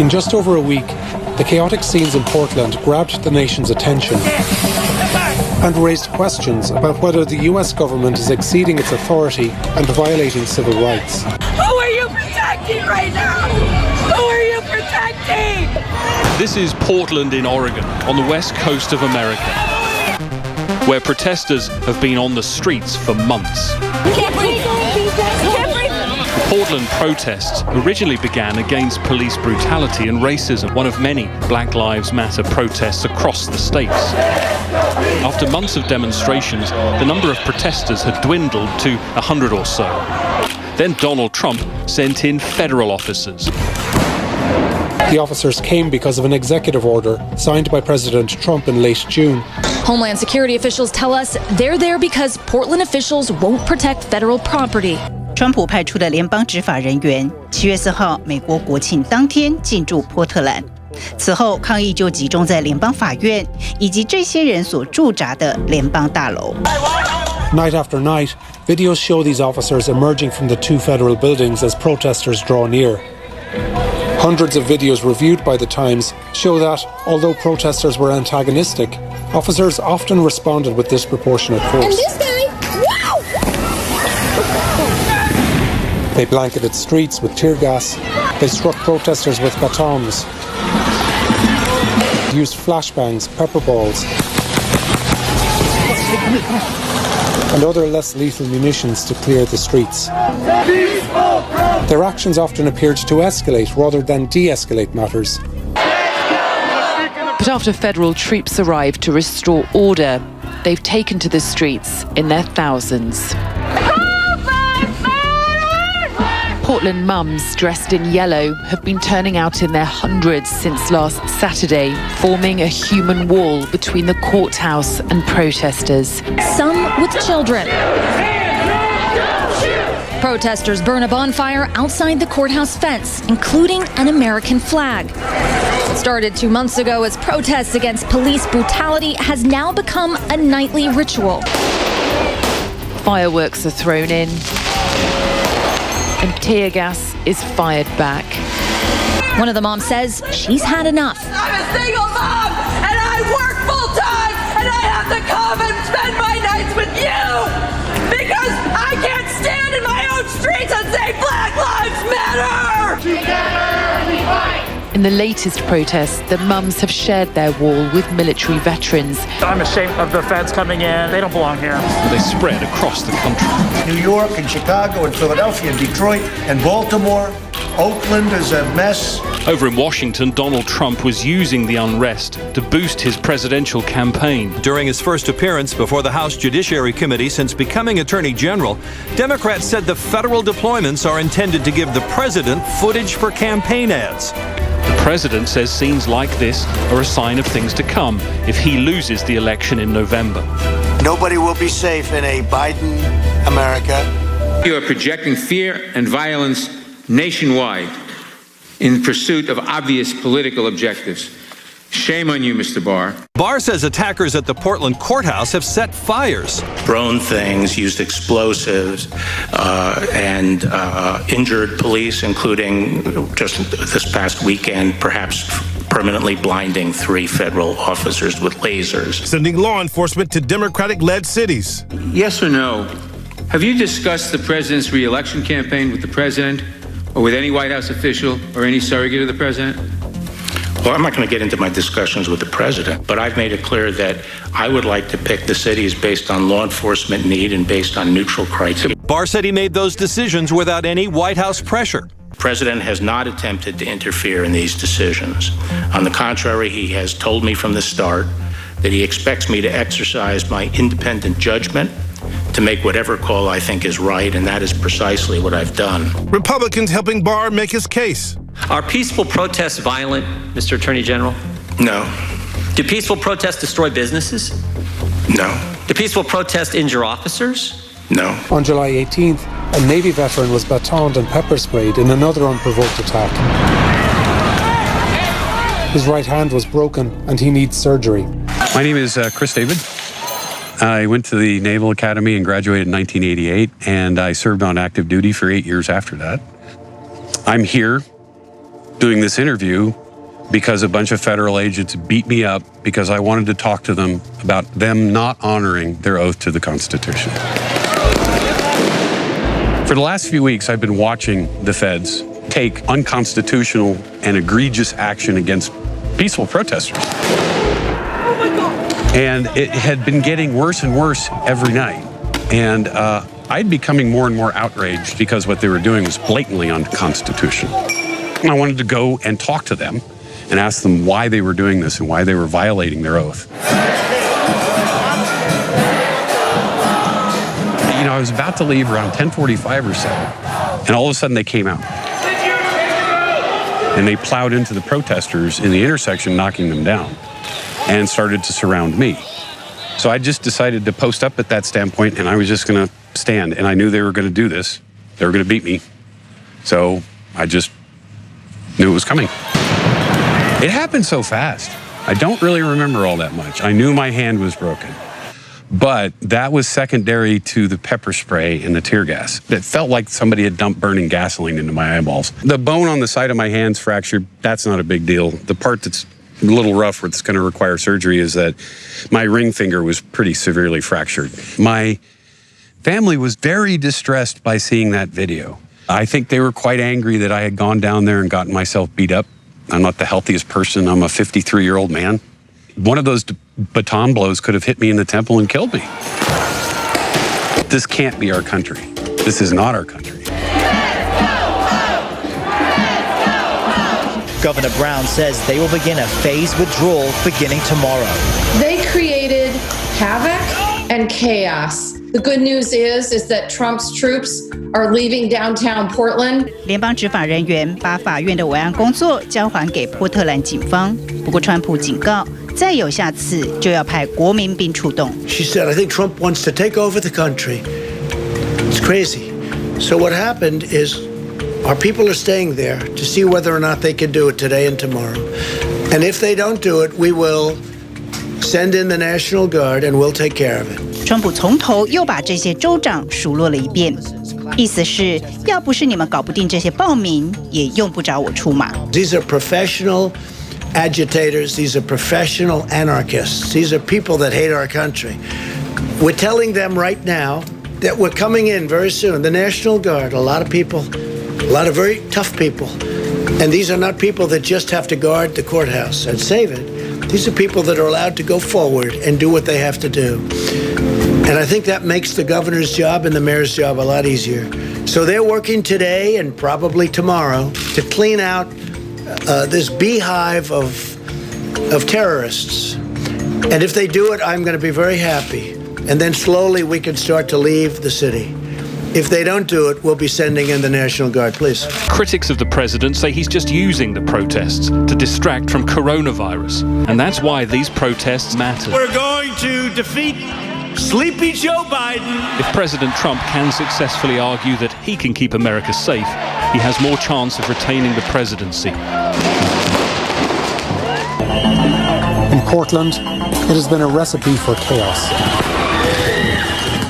In just over a week, the chaotic scenes in Portland grabbed the nation's attention and raised questions about whether the US government is exceeding its authority and violating civil rights. Who are you protecting right now? Who are you protecting? This is Portland in Oregon, on the west coast of America, where protesters have been on the streets for months. The Portland protests originally began against police brutality and racism, one of many Black Lives Matter protests across the states. After months of demonstrations, the number of protesters had dwindled to 100 or so. Then Donald Trump sent in federal officers. The officers came because of an executive order signed by President Trump in late June. Homeland Security officials tell us they're there because Portland officials won't protect federal property. 川普派出的联邦执法人员7月4号美国国庆当天进驻波特兰。此后，抗议就集中在联邦法院以及这些人所驻扎的联邦大楼。Night after night, videos show these officers emerging from the two federal buildings as protesters draw near. Hundreds of videos reviewed by the Times show that, although protesters were antagonistic, officers often responded with disproportionate force. And this guy, wow! They blanketed streets with tear gas. They struck protesters with batons, used flashbangs, pepper balls, and other less lethal munitions to clear the streets. Their actions often appeared to escalate rather than de-escalate matters. But after federal troops arrived to restore order, they've taken to the streets in their thousands. Portland mums dressed in yellow have been turning out in their hundreds since last Saturday, forming a human wall between the courthouse and protesters. Some with children. Protesters burn a bonfire outside the courthouse fence, including an American flag. What started 2 months ago as protests against police brutality has now become a nightly ritual. Fireworks are thrown in, and tear gas is fired back. One of the moms says she's had enough. I'm a single mom, and I work full time, and I have to come and spend my nights with you because I can't stand in my own streets and say Black Lives Matter! Together we fight! In the latest protests, the mums have shared their wall with military veterans. I'm ashamed of the feds coming in. They don't belong here. They spread across the country. New York and Chicago and Philadelphia and Detroit and Baltimore. Oakland is a mess. Over in Washington, Donald Trump was using the unrest to boost his presidential campaign. During his first appearance before the House Judiciary Committee since becoming Attorney General, Democrats said the federal deployments are intended to give the president footage for campaign ads. The president says scenes like this are a sign of things to come if he loses the election in November. Nobody will be safe in a Biden America. You are projecting fear and violence nationwide in pursuit of obvious political objectives. Shame on you, Mr. Barr. Barr says attackers at the Portland courthouse have set fires. Thrown things, used explosives, and injured police, including just this past weekend, perhaps permanently blinding 3 federal officers with lasers. Sending law enforcement to Democratic-led cities. Yes or no? Have you discussed the president's re-election campaign with the president or with any White House official or any surrogate of the president? Well, I'm not going to get into my discussions with the president, but I've made it clear that I would like to pick the cities based on law enforcement need and based on neutral criteria. Barr said he made those decisions without any White House pressure. The president has not attempted to interfere in these decisions. On the contrary, he has told me from the start that he expects me to exercise my independent judgment to make whatever call I think is right, and that is precisely what I've done. Republicans helping Barr make his case. Are peaceful protests violent, Mr. Attorney General? No. Do peaceful protests destroy businesses? No. Do peaceful protests injure officers? No. On July 18th, a Navy veteran was batoned and pepper sprayed in another unprovoked attack. His right hand was broken and he needs surgery. My name is Chris David. I went to the Naval Academy and graduated in 1988, and I served on active duty for 8 years after that. I'm here doing this interview because a bunch of federal agents beat me up because I wanted to talk to them about them not honoring their oath to the Constitution. For the last few weeks, I've been watching the feds take unconstitutional and egregious action against peaceful protesters. And it had been getting worse and worse every night. And I'd becoming more and more outraged because what they were doing was blatantly unconstitutional. I wanted to go and talk to them and ask them why they were doing this and why they were violating their oath. You know, I was about to leave around 10:45 or so, and all of a sudden they came out. And they plowed into the protesters in the intersection, knocking them down, and started to surround me. So I just decided to post up at that standpoint, and I was just going to stand. And I knew they were going to do this. They were going to beat me. So I just knew it was coming. It happened so fast. I don't really remember all that much. I knew my hand was broken. But that was secondary to the pepper spray and the tear gas. It felt like somebody had dumped burning gasoline into my eyeballs. The bone on the side of my hand's fractured. That's not a big deal. The part that's a little rough, where it's going to require surgery, is that my ring finger was pretty severely fractured. My family was very distressed by seeing that video. I think they were quite angry that I had gone down there and gotten myself beat up. I'm not the healthiest person. I'm a 53-year-old man. One of those baton blows could have hit me in the temple and killed me. This can't be our country. This is not our country. Governor Brown says they will begin a phased withdrawal beginning tomorrow. They created havoc and chaos. The good news is that Trump's troops are leaving downtown Portland. 联邦执法人员把法院的维安工作交还给波特兰警方。不过，川普警告，再有下次就要派国民兵出动。She said, "I think Trump wants to take over the country." It's crazy. So what happened is, our people are staying there to see whether or not they can do it today and tomorrow. And if they don't do it, we will send in the National Guard and we'll take care of it. 川普从头又把这些州长数落了一遍，意思是要不是你们搞不定这些暴民，也用不着我出马。These are professional agitators. These are professional anarchists. These are people that hate our country. We're telling them right now that we're coming in very soon. The National Guard, a lot of people, a lot of very tough people. And these are not people that just have to guard the courthouse and save it. These are people that are allowed to go forward and do what they have to do. And I think that makes the governor's job and the mayor's job a lot easier. So they're working today and probably tomorrow to clean out this beehive of terrorists. And if they do it, I'm going to be very happy. And then slowly we can start to leave the city. If they don't do it, we'll be sending in the National Guard, please. Critics of the president say he's just using the protests to distract from coronavirus. And that's why these protests matter. We're going to defeat Sleepy Joe Biden. If President Trump can successfully argue that he can keep America safe, he has more chance of retaining the presidency. In Portland, it has been a recipe for chaos.